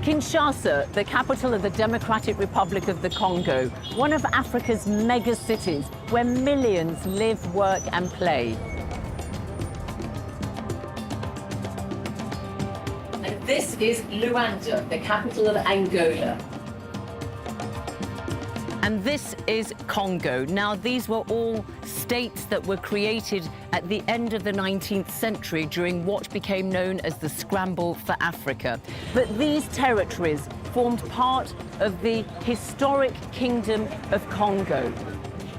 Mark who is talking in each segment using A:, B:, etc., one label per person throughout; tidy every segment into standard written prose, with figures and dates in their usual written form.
A: Kinshasa, the capital of the Democratic Republic of the Congo, one of Africa's mega cities where millions live, work and play. And this is Luanda, the capital of Angola. And this is Congo. Now, these were all states that were created at the end of the 19th century during what became known as the Scramble for Africa. But these territories formed part of the historic Kingdom of Congo.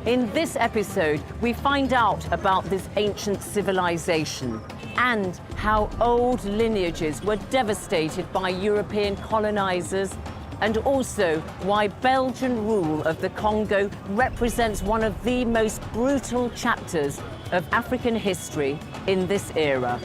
A: In this episode, we find out about this ancient civilization and how old lineages were devastated by European colonizers, and also why Belgian rule of the Congo represents one of the most brutal chapters of African history in this era.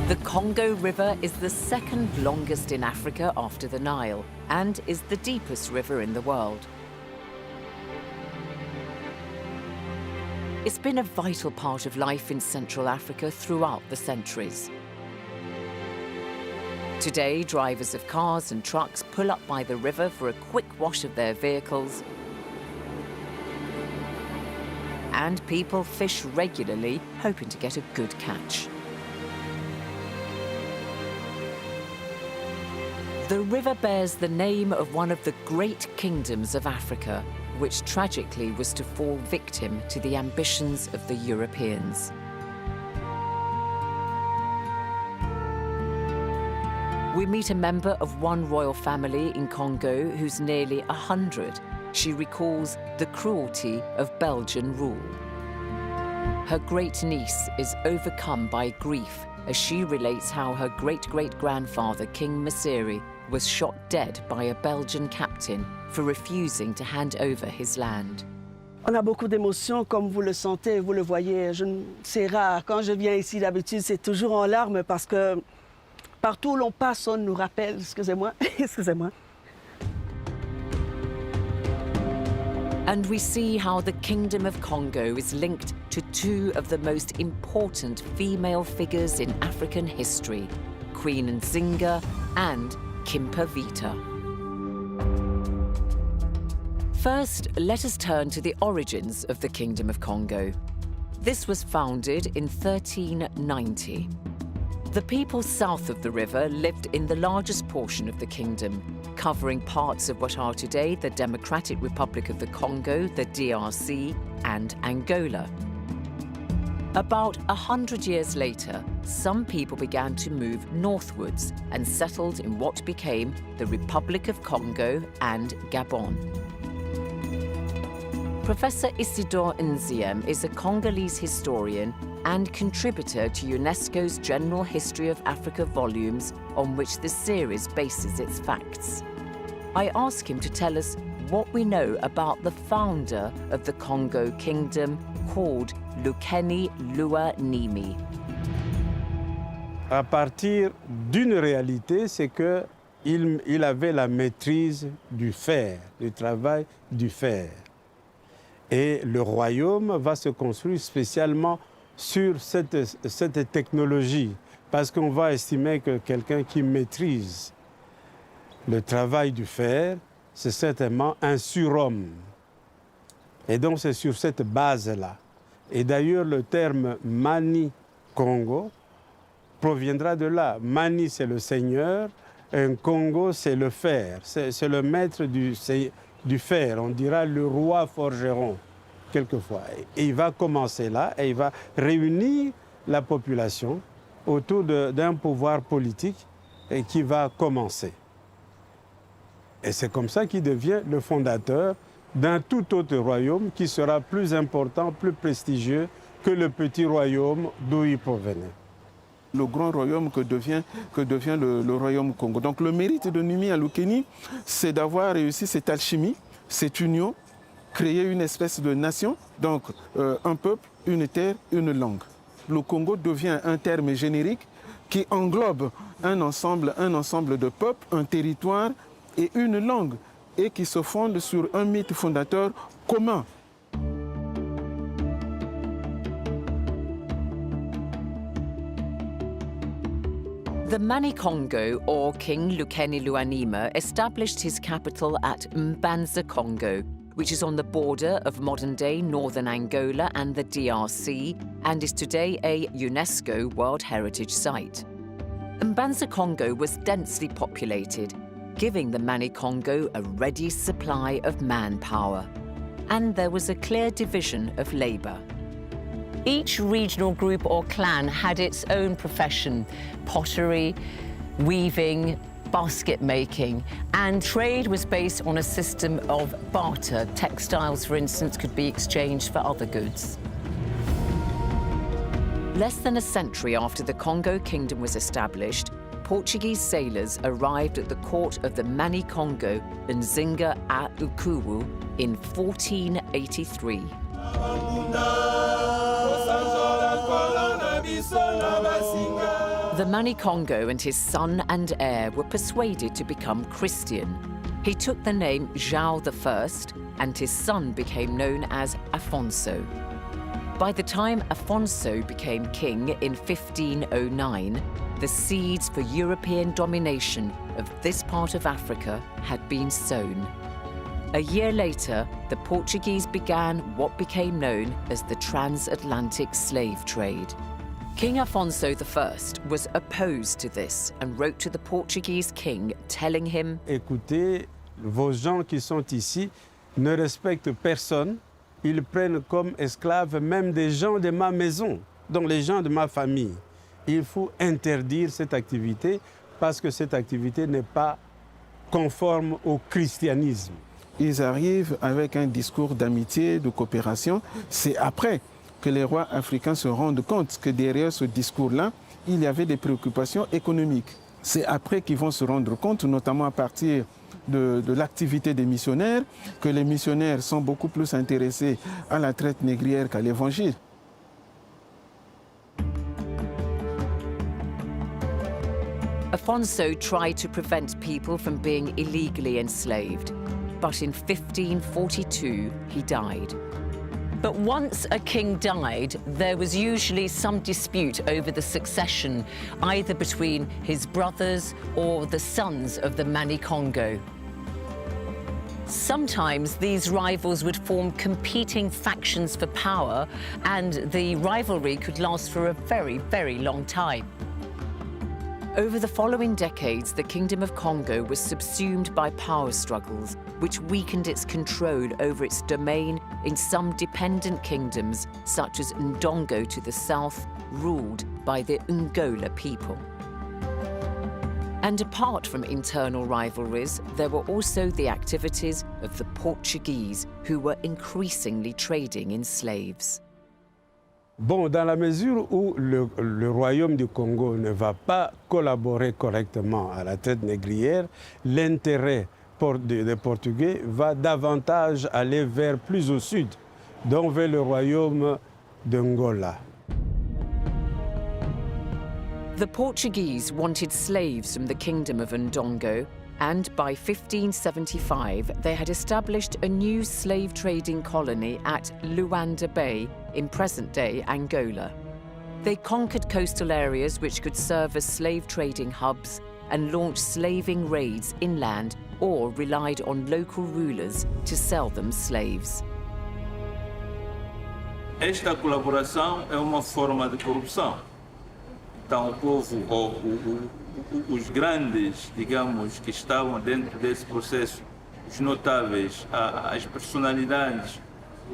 A: The Congo River is the second longest in Africa after the Nile and is the deepest river in the world. It's been a vital part of life in Central Africa throughout the centuries. Today, drivers of cars and trucks pull up by the river for a quick wash of their vehicles, and people fish regularly, hoping to get a good catch. The river bears the name of one of the great kingdoms of Africa, which tragically was to fall victim to the ambitions of the Europeans. We meet a member of one royal family in Congo who's nearly 100. She recalls the cruelty of Belgian rule. Her great-niece is overcome by grief as she relates how her great-great-grandfather, King Masiri, was shot dead by a Belgian captain for refusing to hand over his land.
B: On a beaucoup d'émotions, comme vous le sentez, vous le voyez. C'est rare. Quand je viens ici, d'habitude, c'est toujours en larmes parce que partout où l'on passe, on nous rappelle. Excusez-moi, excusez-moi.
A: And we see how the Kingdom of Congo is linked to two of the most important female figures in African history, Queen Nzinga and Kimpa-Vita. First, let us turn to the origins of the Kingdom of Congo. This was founded in 1390. The people south of the river lived in the largest portion of the kingdom, covering parts of what are today the Democratic Republic of the Congo, the DRC, and Angola. About 100 years later, some people began to move northwards and settled in what became the Republic of Congo and Gabon. Professor Isidore Nziem is a Congolese historian and contributor to UNESCO's General History of Africa volumes on which this series bases its facts. I ask him to tell us what we know about the founder of the Congo Kingdom, called Lukeni Luanimi.
C: À partir d'une réalité, c'est qu'il avait la maîtrise du fer, du travail du fer. Et le royaume va se construire spécialement sur cette technologie, parce qu'on va estimer que quelqu'un qui maîtrise le travail du fer, c'est certainement un surhomme. Et donc c'est sur cette base-là. Et d'ailleurs le terme Mani Congo proviendra de là. Mani, c'est le seigneur, un Congo, c'est le fer, c'est le maître du fer, on dira le roi forgeron, quelquefois. Et il va commencer là, et il va réunir la population autour d'un pouvoir politique qui va commencer. Et c'est comme ça qu'il devient le fondateur d'un tout autre royaume qui sera plus important, plus prestigieux que le petit royaume d'où il provenait.
D: Le grand royaume que devient le royaume Congo. Donc le mérite de Numi à Lukeni, c'est d'avoir réussi cette alchimie, cette union, créer une espèce de nation, donc un peuple, une terre, une langue. Le Congo devient un terme générique qui englobe un ensemble de peuples, un territoire et une langue, et qui se fonde sur un mythe fondateur commun.
A: The Mani-Kongo, or King Lukeni Luanima, established his capital at Mbanza, Kongo, which is on the border of modern-day northern Angola and the DRC, and is today a UNESCO World Heritage Site. Mbanza, Kongo was densely populated, giving the Mani-Kongo a ready supply of manpower. And there was a clear division of labor. Each regional group or clan had its own profession: pottery, weaving, basket making, and trade was based on a system of barter. Textiles, for instance, could be exchanged for other goods. Less than a century after the Congo Kingdom was established, Portuguese sailors arrived at the court of the Mani-Kongo in Nzinga a Ukuwu in 1483. The Mani-Kongo and his son and heir were persuaded to become Christian. He took the name João I, and his son became known as Afonso. By the time Afonso became king in 1509, the seeds for European domination of this part of Africa had been sown. A year later, the Portuguese began what became known as the transatlantic slave trade. King Afonso I was opposed to this and wrote to the Portuguese king telling him,
C: Écoutez, vos gens qui sont ici ne respectent personne. Ils prennent comme esclaves même des gens de ma maison, donc les gens de ma famille. Il faut interdire cette activité parce que cette activité n'est pas conforme au christianisme.
D: Ils arrivent avec un discours d'amitié, de coopération. C'est après que les rois africains se rendent compte que derrière ce discours-là, il y avait des préoccupations économiques. C'est après qu'ils vont se rendre compte, notamment à partir de l'activité des missionnaires, que les missionnaires sont beaucoup plus intéressés à la traite négrière qu'à l'évangile.
A: Afonso tried to prevent people from being illegally enslaved, but in 1542 he died. But once a king died, there was usually some dispute over the succession, either between his brothers or the sons of the Mani-Kongo. Sometimes these rivals would form competing factions for power, and the rivalry could last for a very, very long time. Over the following decades, the Kingdom of Congo was subsumed by power struggles, which weakened its control over its domain in some dependent kingdoms, such as Ndongo to the south, ruled by the Ngola people. And apart from internal rivalries, there were also the activities of the Portuguese, who were increasingly trading in slaves.
C: Bon, dans la mesure où le royaume du Congo ne va pas collaborer correctement à la traite négrière, l'intérêt des Portugais va davantage aller vers plus au sud, donc vers le royaume d'Angola.
A: The Portuguese wanted slaves from the kingdom of Ndongo, and by 1575 they had established a new slave trading colony at Luanda Bay in present-day Angola. They conquered coastal areas which could serve as slave trading hubs and launched slaving raids inland or relied on local rulers to sell them slaves.
E: Esta colaboração é uma forma de corrupção. Então o povo, os grandes, digamos, que estavam dentro desse processo, os notáveis, as personalidades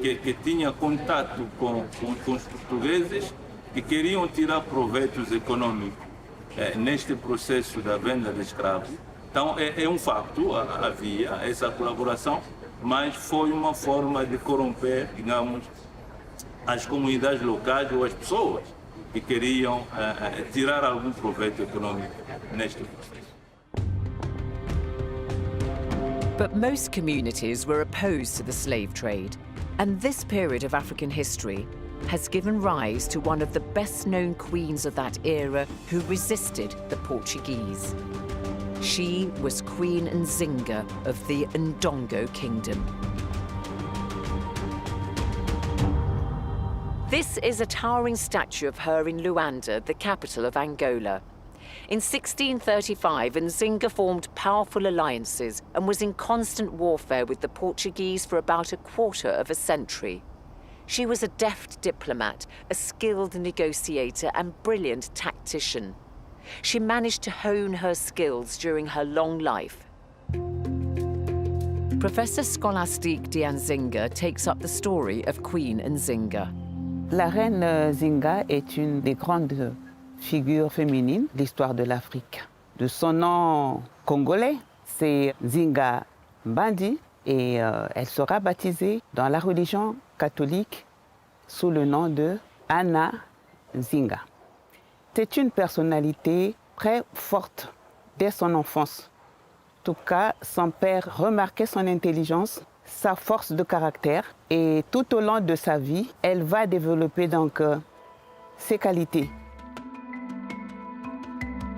E: que tinham contato com os portugueses, que queriam tirar proveitos econômicos neste processo da venda de escravos. Então é um facto, havia essa colaboração, mas foi uma forma de corromper, digamos, as comunidades locais ou as pessoas que queriam tirar algum proveito econômico neste processo.
A: But most communities were opposed to the slave trade, and this period of African history has given rise to one of the best-known queens of that era who resisted the Portuguese. She was Queen Nzinga of the Ndongo Kingdom. This is a towering statue of her in Luanda, the capital of Angola. In 1635, Nzinga formed powerful alliances and was in constant warfare with the Portuguese for about a quarter of a century. She was a deft diplomat, a skilled negotiator and brilliant tactician. She managed to hone her skills during her long life. Professor Scholastique de Nzinga takes up the story of Queen Nzinga.
F: La reine Nzinga est une des grandes figures féminines de l'histoire de l'Afrique. De son nom congolais, c'est Nzinga Mbandi, et elle sera baptisée dans la religion catholique sous le nom de Anna Nzinga. C'est une personnalité très forte dès son enfance. En tout cas, son père remarquait son intelligence, sa force de caractère, et tout au long de sa vie, elle va développer donc ses qualités.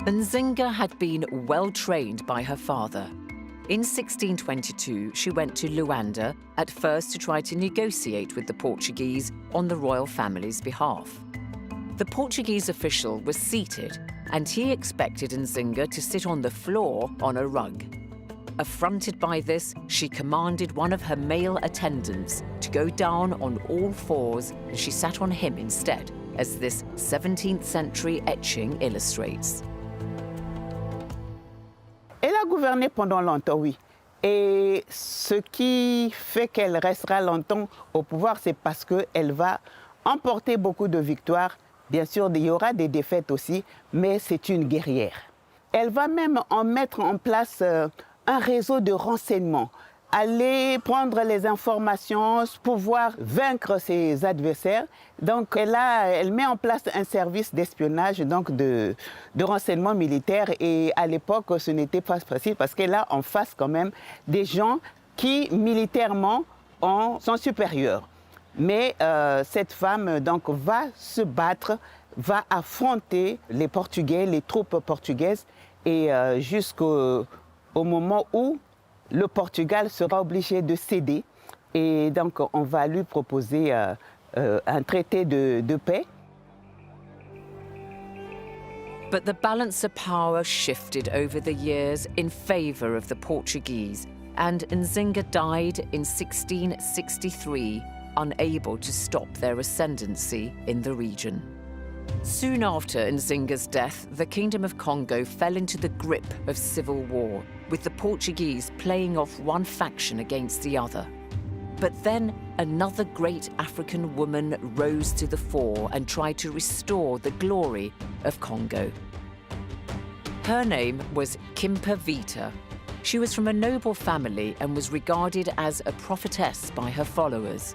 A: Nzinga had been well trained by her father. In 1622, she went to Luanda, at first to try to negotiate with the Portuguese on the royal family's behalf. The Portuguese official was seated, and he expected Nzinga to sit on the floor on a rug. Affronted by this, she commanded one of her male attendants to go down on all fours, and she sat on him instead, as this 17th century etching illustrates.
F: Elle a gouverné pendant longtemps, oui. Et ce qui fait qu'elle restera longtemps au pouvoir, c'est parce qu'elle va emporter beaucoup de victoires. Bien sûr, il y aura des défaites aussi, mais c'est une guerrière. Elle va même en mettre en place un réseau de renseignements, aller prendre les informations, pouvoir vaincre ses adversaires. Donc elle met en place un service d'espionnage, donc de renseignement militaire. Et à l'époque, ce n'était pas facile parce qu'elle a en face quand même des gens qui militairement sont supérieurs. Mais cette femme donc va se battre, va affronter les Portugais, les troupes portugaises, et jusqu'au moment où le Portugal sera obligé de céder. Et donc on va lui proposer un traité de paix.
A: But the balance of power shifted over the years in favor of the Portuguese, and Nzinga died in 1663, unable to stop their ascendancy in the region. Soon after Nzinga's death, the Kingdom of Congo fell into the grip of civil war, with the Portuguese playing off one faction against the other. But then another great African woman rose to the fore and tried to restore the glory of Congo. Her name was Kimpa Vita. She was from a noble family and was regarded as a prophetess by her followers.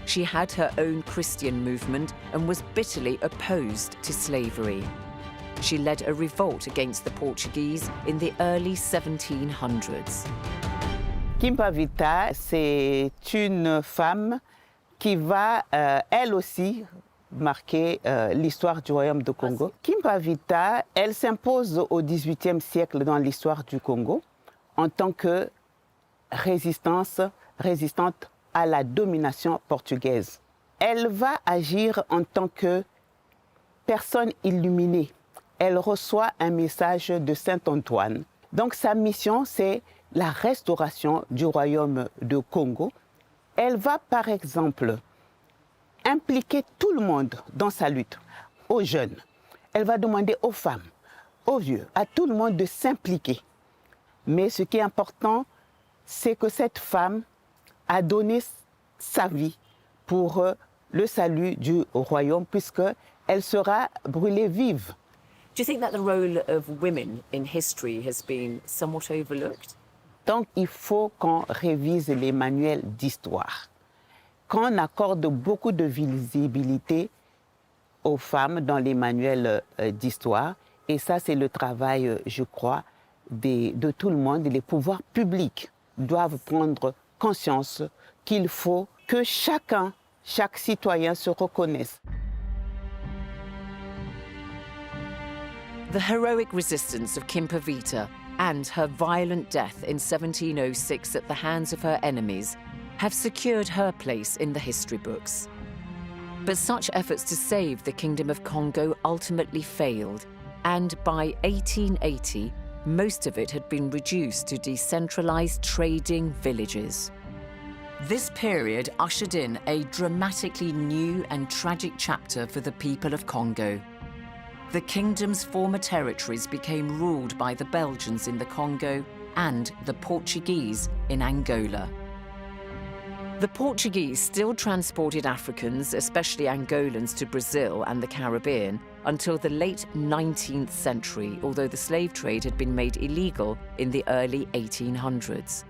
A: She had her own Christian movement and was bitterly opposed to slavery. She led a revolt against the Portuguese in the early 1700s.
F: Kimpa Vita, c'est une femme qui va, elle aussi, marquer l'histoire du royaume du Congo. Kimpa Vita, elle s'impose au XVIIIe siècle dans l'histoire du Congo en tant que résistante à la domination portugaise. Elle va agir en tant que personne illuminée. Elle reçoit un message de Saint Antoine. Donc sa mission, c'est la restauration du royaume de Congo. Elle va par exemple impliquer tout le monde dans sa lutte, aux jeunes. Elle va demander aux femmes, aux vieux, à tout le monde de s'impliquer. Mais ce qui est important, c'est que cette femme a donné sa vie pour le salut du royaume, puisqu'elle sera brûlée vive.
A: Do you think that the role of women in history has been somewhat overlooked?
F: Donc il faut qu'on révise les manuels d'histoire, qu'on accorde beaucoup de visibilité aux femmes dans les manuels d'histoire. Et ça, c'est le travail, je crois, de tout le monde. Les pouvoirs publics doivent prendre conscience qu'il faut que chacun chaque citoyen se reconnaisse.
A: The heroic resistance of Kimpavita and her violent death in 1706 at the hands of her enemies have secured her place in the history books. But such efforts to save the Kingdom of Congo ultimately failed, and by 1880, most of it had been reduced to decentralized trading villages. This period ushered in a dramatically new and tragic chapter for the people of Congo. The kingdom's former territories became ruled by the Belgians in the Congo and the Portuguese in Angola. The Portuguese still transported Africans, especially Angolans, to Brazil and the Caribbean until the late 19th century, although the slave trade had been made illegal in the early 1800s.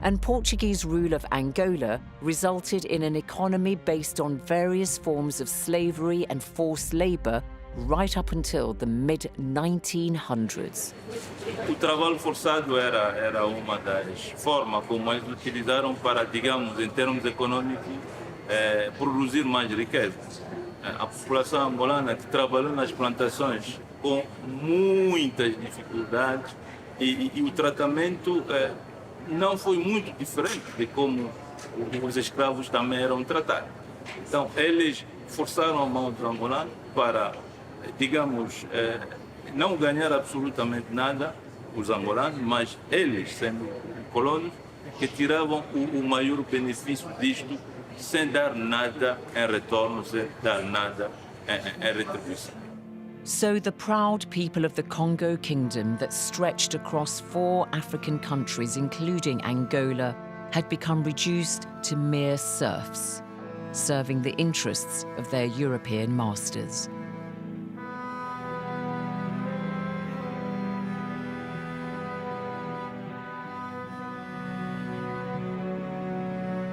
A: And Portuguese rule of Angola resulted in an economy based on various forms of slavery and forced labor right up until the mid-1900s.
E: O trabalho forçado era uma das formas como eles utilizaram para, digamos, em termos econômicos, produzir mais riqueza. A população angolana que trabalhou nas plantações com muitas dificuldades e o tratamento não foi muito diferente de como os escravos também eram tratados. Então, eles forçaram a mão dos angolanos para, digamos, não ganhar absolutamente nada, os angolanos, mas eles, sendo colonos, que tiravam o maior benefício disto, sem dar nada em retorno, sem dar nada em retribuição.
A: So the proud people of the Congo Kingdom that stretched across 4 African countries, including Angola, had become reduced to mere serfs, serving the interests of their European masters.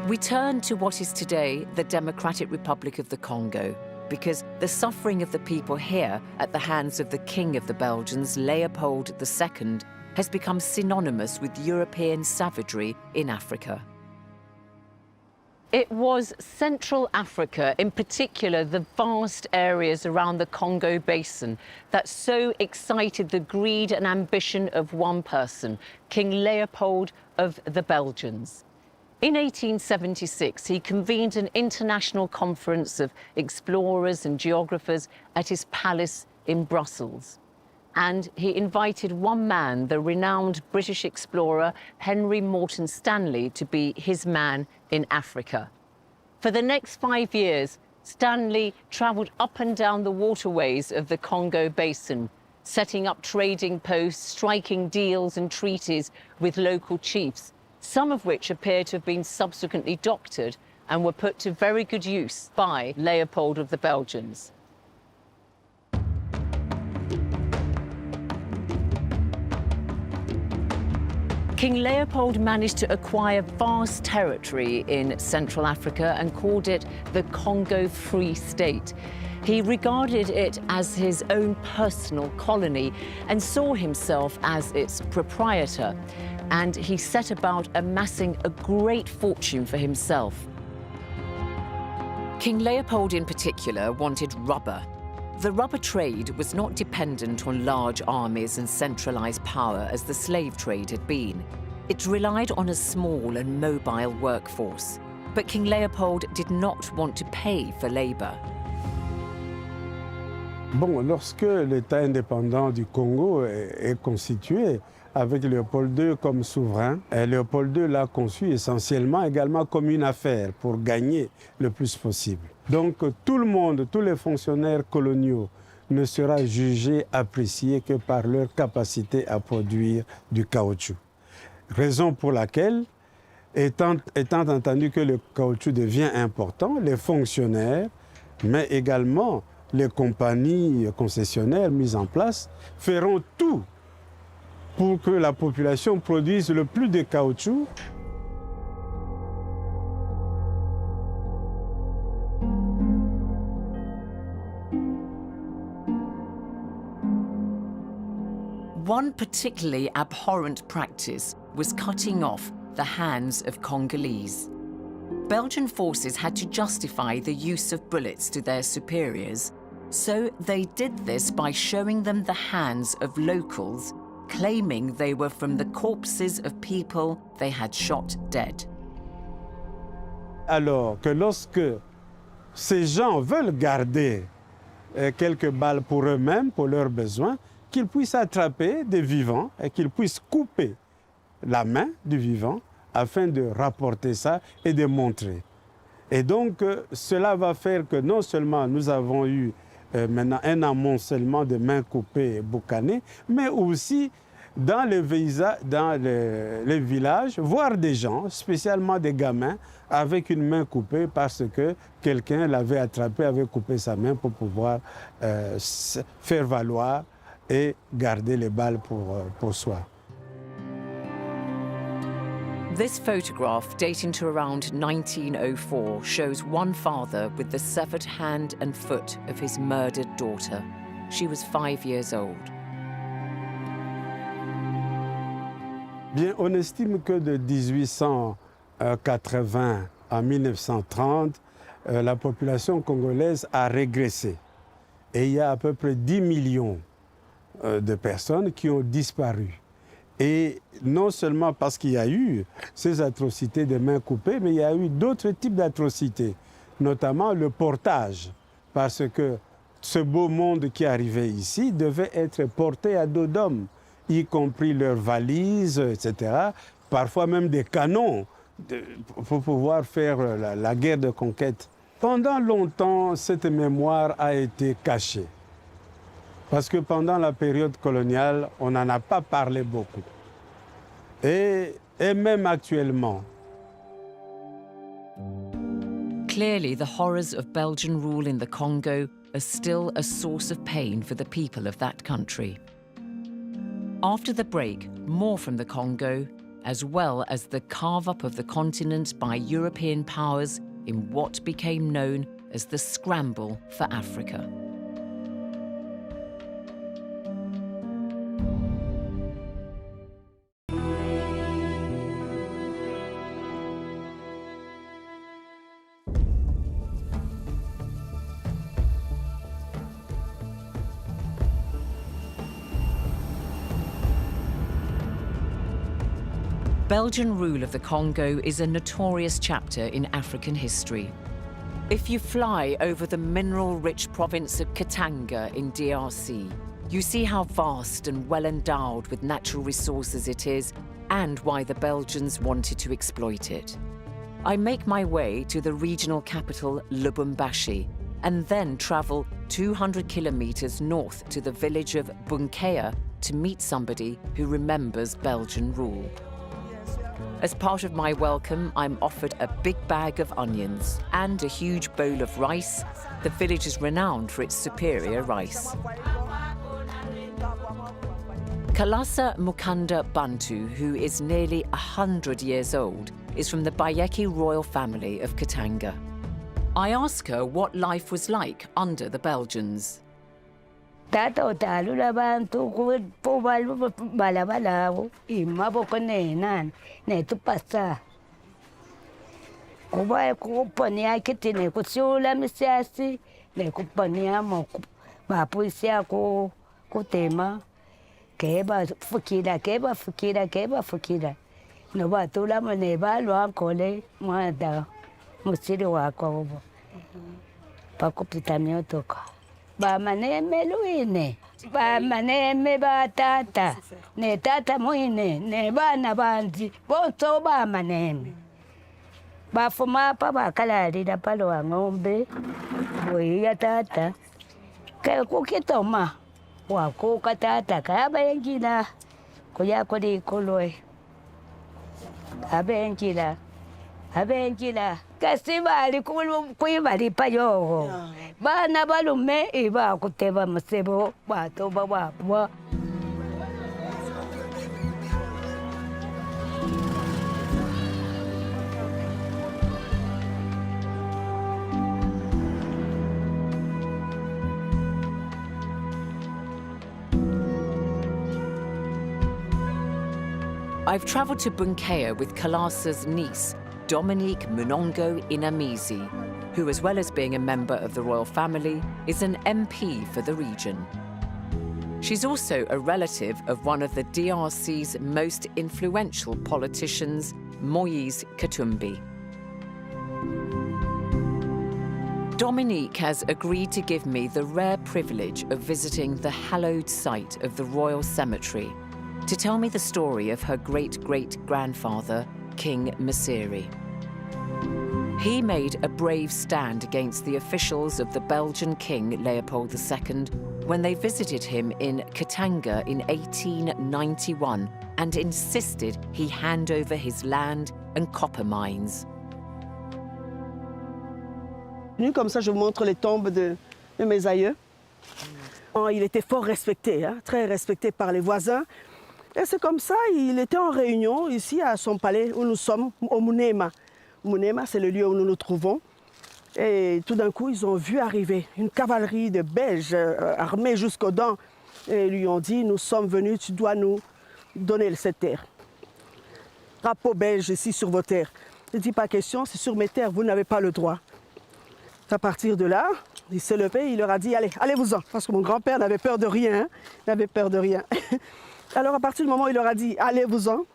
A: We turn to what is today the Democratic Republic of the Congo, because the suffering of the people here at the hands of the King of the Belgians, Leopold II, has become synonymous with European savagery in Africa. It was Central Africa, in particular the vast areas around the Congo Basin, that so excited the greed and ambition of one person, King Leopold of the Belgians. In 1876, he convened an international conference of explorers and geographers at his palace in Brussels. And he invited one man, the renowned British explorer Henry Morton Stanley, to be his man in Africa. For the next 5 years, Stanley travelled up and down the waterways of the Congo Basin, setting up trading posts, striking deals and treaties with local chiefs, some of which appear to have been subsequently doctored and were put to very good use by Leopold of the Belgians. King Leopold managed to acquire vast territory in Central Africa and called it the Congo Free State. He regarded it as his own personal colony and saw himself as its proprietor. And he set about amassing a great fortune for himself. King Leopold in particular wanted rubber. The rubber trade was not dependent on large armies and centralized power as the slave trade had been. It relied on a small and mobile workforce. But King Leopold did not want to pay for labor.
C: Bon, lorsque l'État indépendant du Congo est constitué, avec Léopold II comme souverain, Léopold II l'a conçu essentiellement également comme une affaire pour gagner le plus possible. Donc tout le monde, tous les fonctionnaires coloniaux ne sera jugé, apprécié que par leur capacité à produire du caoutchouc. Raison pour laquelle, étant entendu que le caoutchouc devient important, les fonctionnaires, mais également les compagnies concessionnaires mises en place, feront tout pour que la population produise le plus de caoutchouc.
A: One particularly abhorrent practice was cutting off the hands of Congolese. Belgian forces had to justify the use of bullets to their superiors, so they did this by showing them the hands of locals, claiming they were from the corpses of people they had shot dead.
C: Alors que lorsque ces gens veulent garder quelques balles pour eux-mêmes, pour leurs besoins, qu'ils puissent attraper des vivants et qu'ils puissent couper la main du vivant afin de rapporter ça et de montrer. Et donc, cela va faire que non seulement nous avons eu maintenant un amoncellement de mains coupées et boucanées, mais aussi dans les villages, voir des gens, spécialement des gamins, avec une main coupée parce que quelqu'un l'avait attrapé, avait coupé sa main pour pouvoir faire valoir et garder les balles pour soi.
A: This photograph, dating to around 1904, shows one father with the severed hand and foot of his murdered daughter. She was 5 years old.
C: Bien, on estime que de 1880 à 1930, la population congolaise a régressé. Et il y a à peu près 10 millions de personnes qui ont disparu. Et non seulement parce qu'il y a eu ces atrocités de mains coupées, mais il y a eu d'autres types d'atrocités, notamment le portage, parce que ce beau monde qui arrivait ici devait être porté à dos d'hommes, y compris leurs valises, etc., parfois même des canons pour pouvoir faire la guerre de conquête. Pendant longtemps, cette mémoire a été cachée. Parce que pendant la période coloniale, on n'en a pas parlé beaucoup. Et même actuellement.
A: Clearly, the horrors of Belgian rule in the Congo are still a source of pain for the people of that country. After the break, more from the Congo, as well as the carve-up of the continent by European powers in what became known as the Scramble for Africa. Belgian rule of the Congo is a notorious chapter in African history. If you fly over the mineral-rich province of Katanga in DRC, you see how vast and well-endowed with natural resources it is and why the Belgians wanted to exploit it. I make my way to the regional capital Lubumbashi and then travel 200 kilometers north to the village of Bunkea to meet somebody who remembers Belgian rule. As part of my welcome, I'm offered a big bag of onions and a huge bowl of rice. The village is renowned for its superior rice. Kalasa Mukanda Bantu, who is nearly 100 years old, is from the Bayeki royal family of Katanga. I ask her what life was like under the Belgians.
G: Tata utalula bantu kubalu balabalawo imaboko nenan netupasa kuba kuponia kitine kusula misiasi nekuponia moku bapuisia kutema keba fukira no batula mone balwa kole mwada musiri wako pakupita miotoka ba maneme luine ba maneme ba tata ne tata muine ne bana bandi bonso ba maneme ba fuma pa ba kalari da palo a ng'ombe boya tata ke kukitoma wa kuka tata ka bengila kuya kodi koloi abengila kasi bali kuibali payogo bana balume iba kuteba masebo bato babwa.
A: I've traveled to Bunkea with Kalasa's niece, Dominique Munongo Inamizi, who, as well as being a member of the royal family, is an MP for the region. She's also a relative of one of the DRC's most influential politicians, Moïse Katumbi. Dominique has agreed to give me the rare privilege of visiting the hallowed site of the Royal Cemetery to tell me the story of her great-great-grandfather, King Msiri. He made a brave stand against the officials of the Belgian King Leopold II when they visited him in Katanga in 1891 and insisted he hand over his land and copper mines.
B: Comme ça, je vous montre les tombes de mes aïeux. Il était fort respecté, hein, très respecté par les voisins. Et c'est comme ça, il était en réunion ici à son palais où nous sommes, au Munema. Munema, c'est le lieu où nous nous trouvons. Et tout d'un coup, ils ont vu arriver une cavalerie de Belges armés jusqu'aux dents. Et ils lui ont dit, nous sommes venus, tu dois nous donner cette terre. Drapeau belge ici sur vos terres. Il dit, pas question, c'est sur mes terres, vous n'avez pas le droit. À partir de là, il s'est levé, il leur a dit, allez, allez-vous-en. Parce que mon grand-père n'avait peur de rien, hein, n'avait peur de rien. Alors à partir du moment où il leur a dit, allez-vous-en,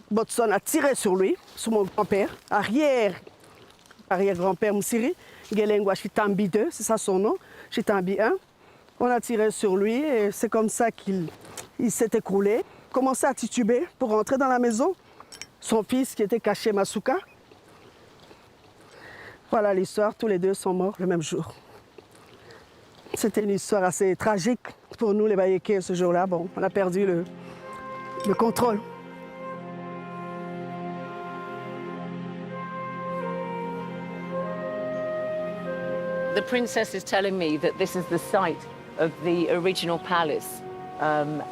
B: Botson a tiré sur lui, sur mon grand-père, arrière-grand-père Msiri, Gelengwa Chitambi 2, c'est ça son nom, Chitambi 1. On a tiré sur lui et c'est comme ça qu'il s'est écroulé. Commençait à tituber pour rentrer dans la maison. Son fils qui était caché, Masuka. Voilà l'histoire, tous les deux sont morts le même jour. C'était une histoire assez tragique pour nous les Bayékés ce jour-là. Bon, on a perdu le contrôle.
A: The princess is telling me that this is the site of the original palace, and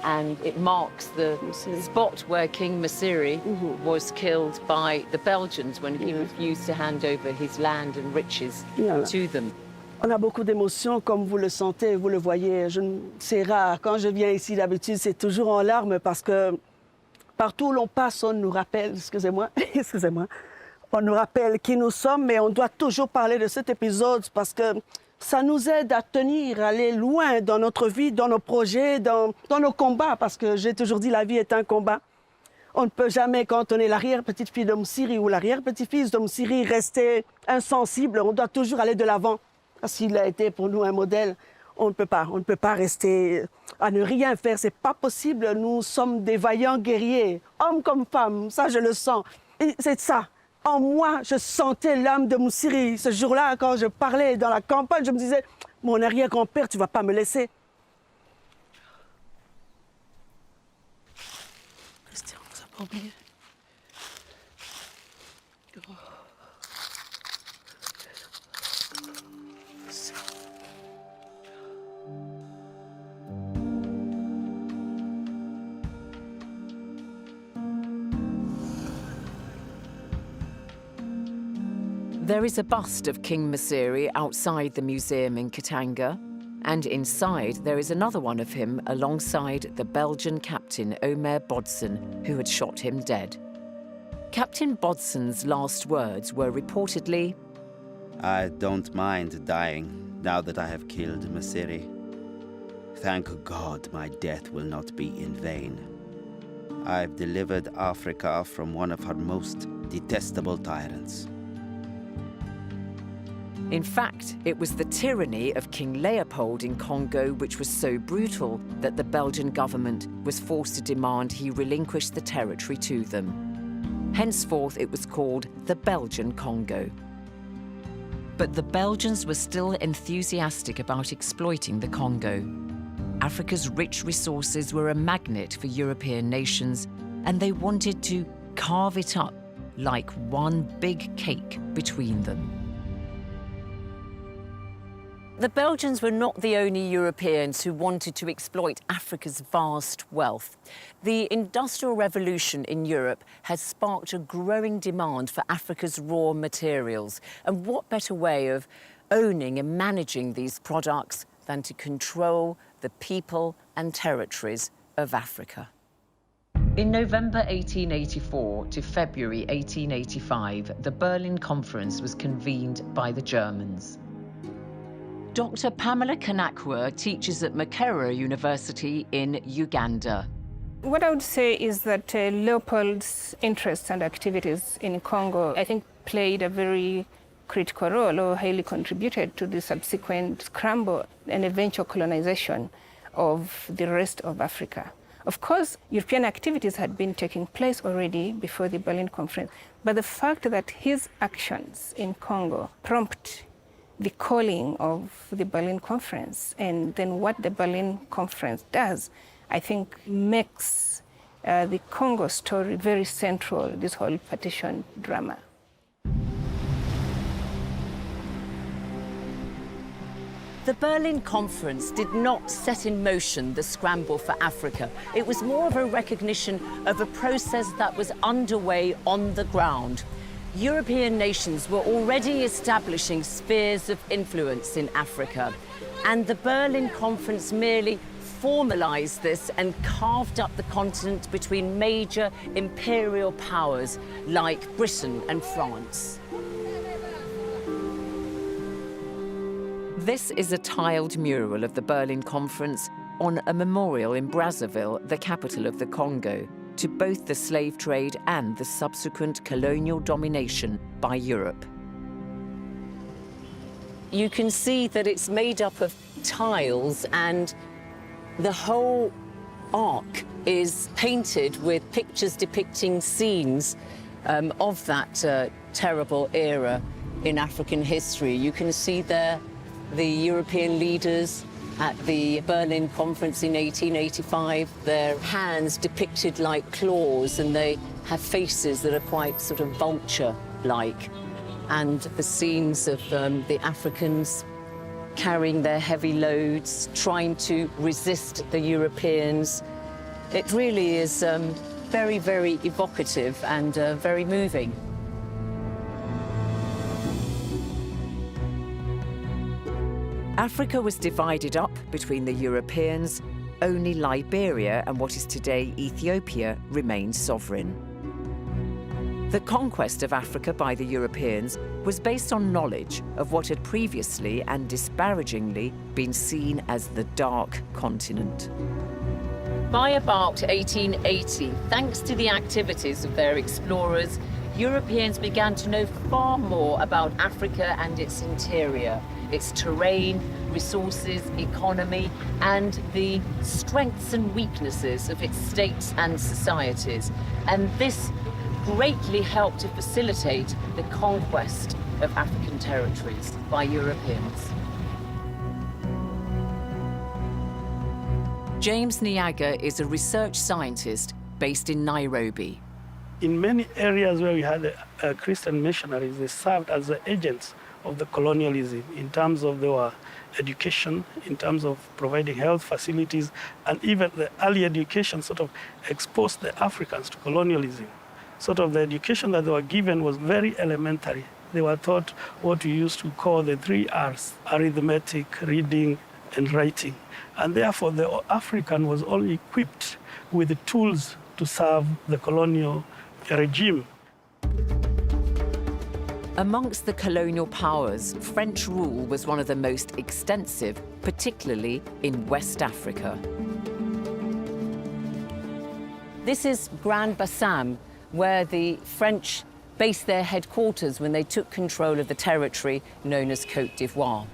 A: it marks the spot where King Msiri was killed by the Belgians when he refused to hand over his land and riches to them.
B: On a beaucoup d'émotions, comme vous le sentez, vous le voyez. C'est rare. Quand je viens ici, d'habitude, c'est toujours en larmes parce que partout où l'on passe, on nous rappelle, excusez-moi, on nous rappelle qui nous sommes, mais on doit toujours parler de cet épisode parce que ça nous aide à tenir, à aller loin dans notre vie, dans nos projets, dans nos combats, parce que j'ai toujours dit la vie est un combat. On ne peut jamais, quand on est l'arrière-petite-fille de Msiri ou l'arrière-petit-fils de Msiri, rester insensible. On doit toujours aller de l'avant. Parce qu'il a été pour nous un modèle, on ne peut pas rester à ne rien faire, c'est pas possible. Nous sommes des vaillants guerriers, hommes comme femmes, ça je le sens. Et c'est ça. En moi, je sentais l'âme de Msiri. Ce jour-là, quand je parlais dans la campagne, je me disais, mon arrière-grand-père, tu vas pas me laisser. Christian, on s'est pas oublié.
A: There is a bust of King Msiri outside the museum in Katanga, and inside there is another one of him alongside the Belgian captain Omer Bodson, who had shot him dead. Captain Bodson's last words were reportedly,
H: "I don't mind dying now that I have killed Msiri. Thank God my death will not be in vain. I've delivered Africa from one of her most detestable tyrants."
A: In fact, it was the tyranny of King Leopold in Congo which was so brutal that the Belgian government was forced to demand he relinquish the territory to them. Henceforth, it was called the Belgian Congo. But the Belgians were still enthusiastic about exploiting the Congo. Africa's rich resources were a magnet for European nations, and they wanted to carve it up like one big cake between them. The Belgians were not the only Europeans who wanted to exploit Africa's vast wealth. The Industrial Revolution in Europe has sparked a growing demand for Africa's raw materials. And what better way of owning and managing these products than to control the people and territories of Africa? In November 1884 to February 1885, the Berlin Conference was convened by the Germans. Dr. Pamela Kanakwa teaches at Makerere University in Uganda.
I: What I would say is that Leopold's interests and activities in Congo, I think, played a very critical role or highly contributed to the subsequent scramble and eventual colonization of the rest of Africa. Of course, European activities had been taking place already before the Berlin Conference, but the fact that his actions in Congo prompt the calling of the Berlin Conference and then what the Berlin Conference does, I think makes the Congo story very central, this whole partition drama.
A: The Berlin Conference did not set in motion the scramble for Africa. It was more of a recognition of a process that was underway on the ground. European nations were already establishing spheres of influence in Africa, and the Berlin Conference merely formalized this and carved up the continent between major imperial powers like Britain and France. This is a tiled mural of the Berlin Conference on a memorial in Brazzaville, the capital of the Congo, to both the slave trade and the subsequent colonial domination by Europe. You can see that it's made up of tiles, and the whole arc is painted with pictures depicting scenes of that terrible era in African history. You can see there the European leaders at the Berlin Conference in 1885, their hands depicted like claws, and they have faces that are quite sort of vulture-like. And the scenes of the Africans carrying their heavy loads, trying to resist the Europeans. It really is very, very evocative and very moving. Africa was divided up between the Europeans. Only Liberia and what is today Ethiopia remained sovereign. The conquest of Africa by the Europeans was based on knowledge of what had previously and disparagingly been seen as the Dark Continent. By about 1880, thanks to the activities of their explorers, Europeans began to know far more about Africa and its interior, its terrain, resources, economy, and the strengths and weaknesses of its states and societies. And this greatly helped to facilitate the conquest of African territories by Europeans. James Nyaga is a research scientist based in Nairobi.
J: In many areas where we had Christian missionaries, they served as the agents of the colonialism in terms of their education, in terms of providing health facilities, and even the early education sort of exposed the Africans to colonialism. Sort of the education that they were given was very elementary. They were taught what we used to call the 3 R's, arithmetic, reading, and writing. And therefore, the African was only equipped with the tools to serve the colonial regime.
A: Amongst the colonial powers, French rule was one of the most extensive, particularly in West Africa. This is Grand Bassam, where the French based their headquarters when they took control of the territory known as Côte d'Ivoire.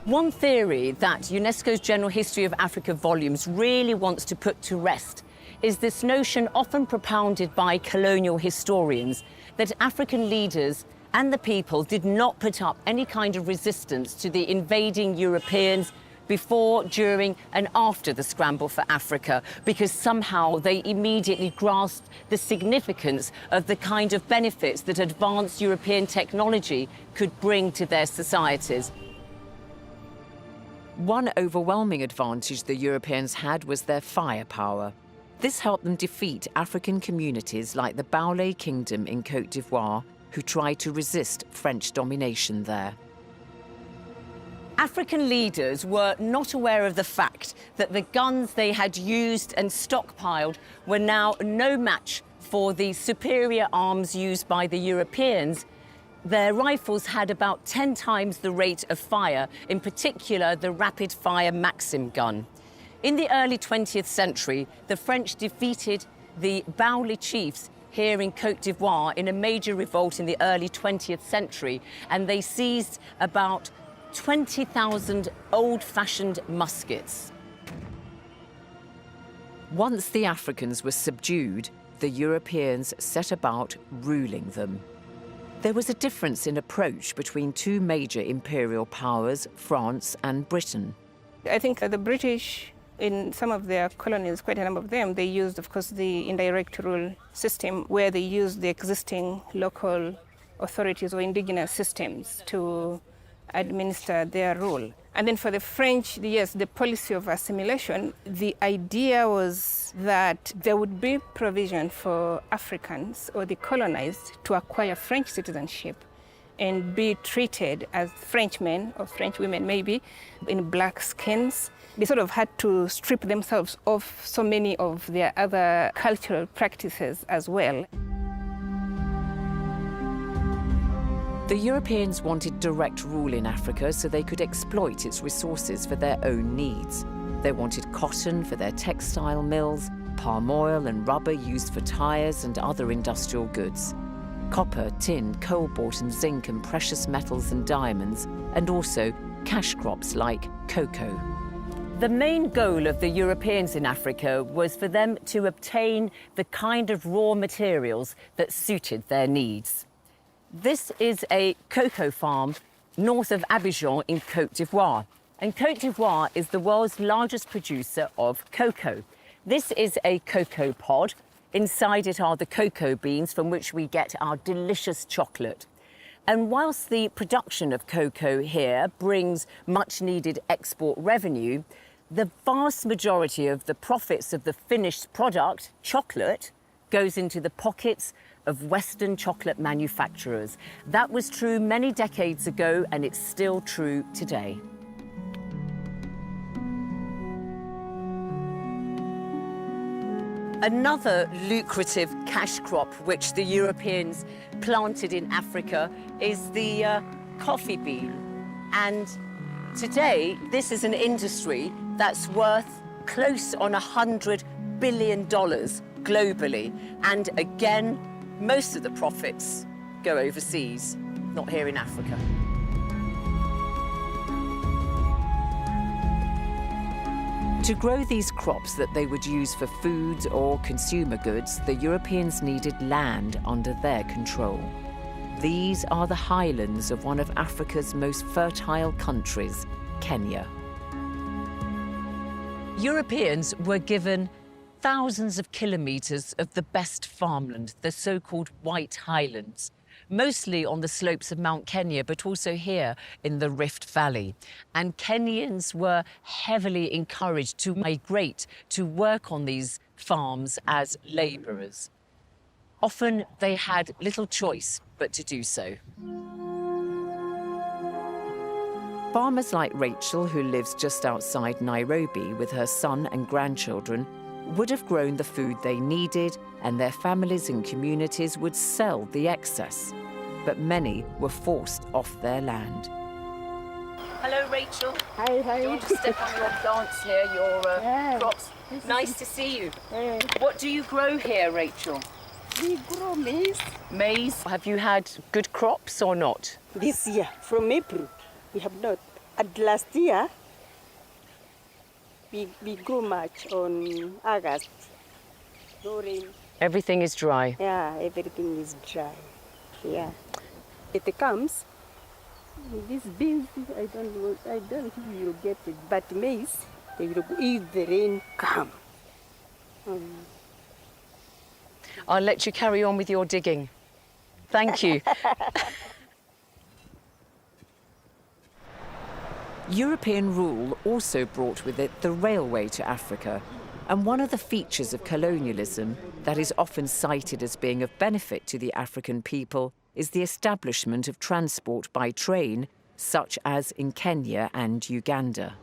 A: One theory that UNESCO's General History of Africa volumes really wants to put to rest is this notion, often propounded by colonial historians, that African leaders and the people did not put up any kind of resistance to the invading Europeans before, during, and after the scramble for Africa, because somehow they immediately grasped the significance of the kind of benefits that advanced European technology could bring to their societies. One overwhelming advantage the Europeans had was their firepower. This helped them defeat African communities like the Baoulé Kingdom in Côte d'Ivoire, who tried to resist French domination there. African leaders were not aware of the fact that the guns they had used and stockpiled were now no match for the superior arms used by the Europeans. Their rifles had about 10 times the rate of fire, in particular the rapid-fire Maxim gun. In the early 20th century, the French defeated the Badawi chiefs here in Côte d'Ivoire in a major revolt in the early 20th century, and they seized about 20,000 old-fashioned muskets. Once the Africans were subdued, the Europeans set about ruling them. There was a difference in approach between two major imperial powers, France and Britain.
I: I think the British, in some of their colonies, quite a number of them, they used, of course, the indirect rule system, where they used the existing local authorities or indigenous systems to administer their rule. And then for the French, yes, the policy of assimilation, the idea was that there would be provision for Africans or the colonized to acquire French citizenship and be treated as Frenchmen or French women maybe in black skins. They sort of had to strip themselves of so many of their other cultural practices as well.
A: The Europeans wanted direct rule in Africa so they could exploit its resources for their own needs. They wanted cotton for their textile mills, palm oil and rubber used for tires and other industrial goods, copper, tin, cobalt and zinc and precious metals and diamonds, and also cash crops like cocoa. The main goal of the Europeans in Africa was for them to obtain the kind of raw materials that suited their needs. This is a cocoa farm north of Abidjan in Côte d'Ivoire. And Côte d'Ivoire is the world's largest producer of cocoa. This is a cocoa pod. Inside it are the cocoa beans from which we get our delicious chocolate. And whilst the production of cocoa here brings much needed export revenue, the vast majority of the profits of the finished product, chocolate, goes into the pockets of Western chocolate manufacturers. That was true many decades ago, and it's still true today. Another lucrative cash crop which the Europeans planted in Africa is the coffee bean. And today, this is an industry that's worth close on $100 billion globally. And again, most of the profits go overseas, not here in Africa. To grow these crops that they would use for food or consumer goods, the Europeans needed land under their control. These are the highlands of one of Africa's most fertile countries, Kenya. Europeans were given thousands of kilometres of the best farmland, the so-called White Highlands, mostly on the slopes of Mount Kenya, but also here in the Rift Valley. And Kenyans were heavily encouraged to migrate to work on these farms as labourers. Often they had little choice but to do so. Farmers like Rachel, who lives just outside Nairobi with her son and grandchildren, would have grown the food they needed, and their families and communities would sell the excess. But many were forced off their land. Hello, Rachel.
G: Hi, hi.
A: Do you want to step on your plants here, your crops? Nice to see you. What do you grow here, Rachel?
B: We grow maize.
A: Maize. Have you had good crops or not?
B: This year, from April, we have not. And last year, we grew much on August. No rain.
A: Everything is dry.
B: Yeah, everything is dry. Yeah. It comes. These beans, I don't think you will get it. But maize, they will go if the rain comes.
A: I'll let you carry on with your digging. Thank you. European rule also brought with it the railway to Africa. And one of the features of colonialism that is often cited as being of benefit to the African people is the establishment of transport by train such as in Kenya and Uganda.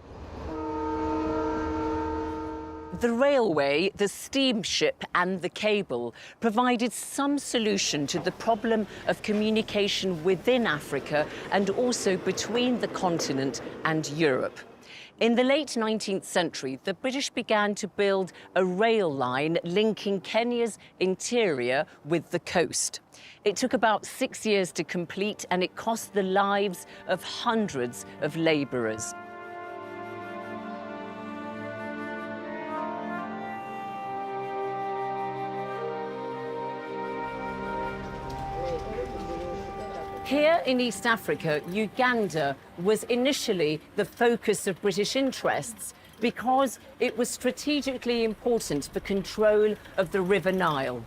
A: The railway, the steamship and the cable provided some solution to the problem of communication within Africa and also between the continent and Europe. In the late 19th century, the British began to build a rail line linking Kenya's interior with the coast. It took about 6 years to complete, and it cost the lives of hundreds of labourers. Here in East Africa, Uganda was initially the focus of British interests because it was strategically important for control of the River Nile.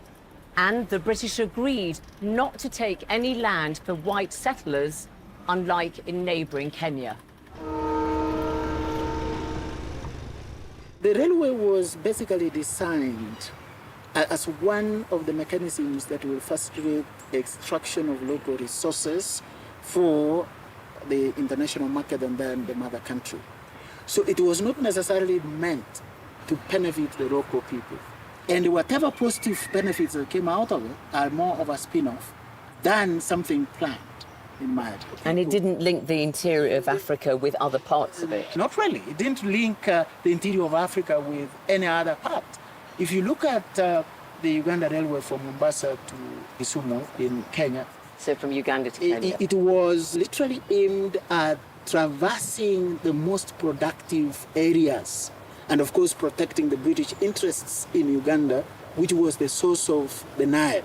A: And the British agreed not to take any land for white settlers, unlike in neighbouring Kenya.
K: The railway was basically designed as one of the mechanisms that will facilitate the extraction of local resources for the international market and then the mother country. So it was not necessarily meant to benefit the local people. And whatever positive benefits that came out of it are more of a spin-off than something planned, in my opinion.
A: And it didn't link the interior of Africa with other parts of it?
K: Not really. It didn't link the interior of Africa with any other part. If you look at the Uganda Railway from Mombasa to Kisumu in Kenya.
A: So from Uganda to Kenya?
K: It was literally aimed at traversing the most productive areas and, of course, protecting the British interests in Uganda, which was the source of the Nile.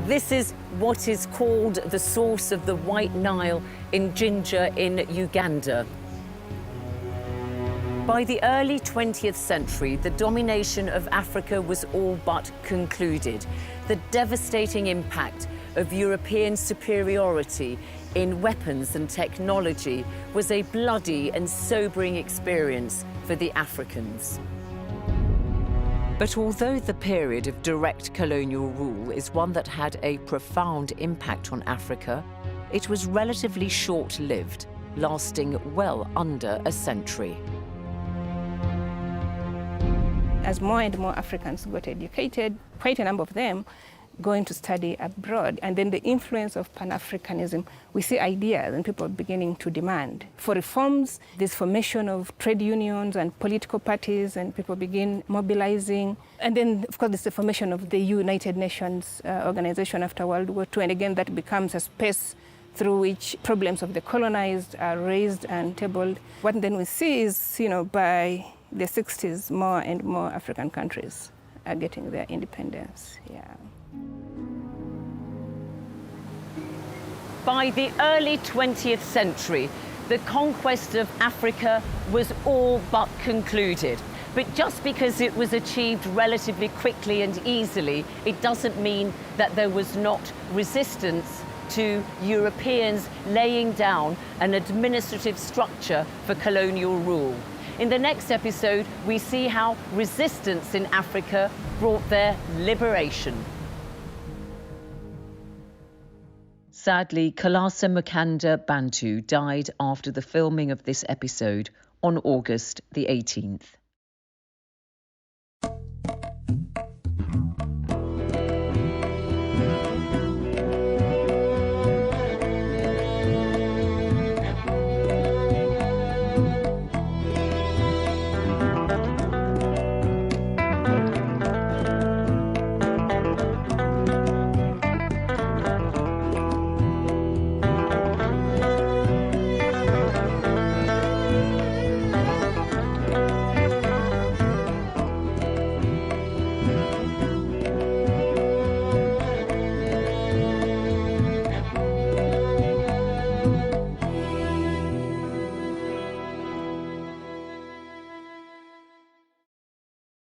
A: This is what is called the source of the White Nile in Jinja in Uganda. By the early 20th century, the domination of Africa was all but concluded. The devastating impact of European superiority in weapons and technology was a bloody and sobering experience for the Africans. But although the period of direct colonial rule is one that had a profound impact on Africa, it was relatively short-lived, lasting well under a century.
I: As more and more Africans got educated, quite a number of them going to study abroad. And then the influence of Pan-Africanism, we see ideas and people beginning to demand for reforms, this formation of trade unions and political parties, and people begin mobilizing. And then, of course, there's the formation of the United Nations organization after World War II. And again, that becomes a space through which problems of the colonized are raised and tabled. What then we see is, by the 60s, more and more African countries are getting their independence. Yeah.
A: By the early 20th century, the conquest of Africa was all but concluded. But just because it was achieved relatively quickly and easily, it doesn't mean that there was not resistance to Europeans laying down an administrative structure for colonial rule. In the next episode, we see how resistance in Africa brought their liberation. Sadly, Kalasa Mukanda Bantu died after the filming of this episode on August the 18th.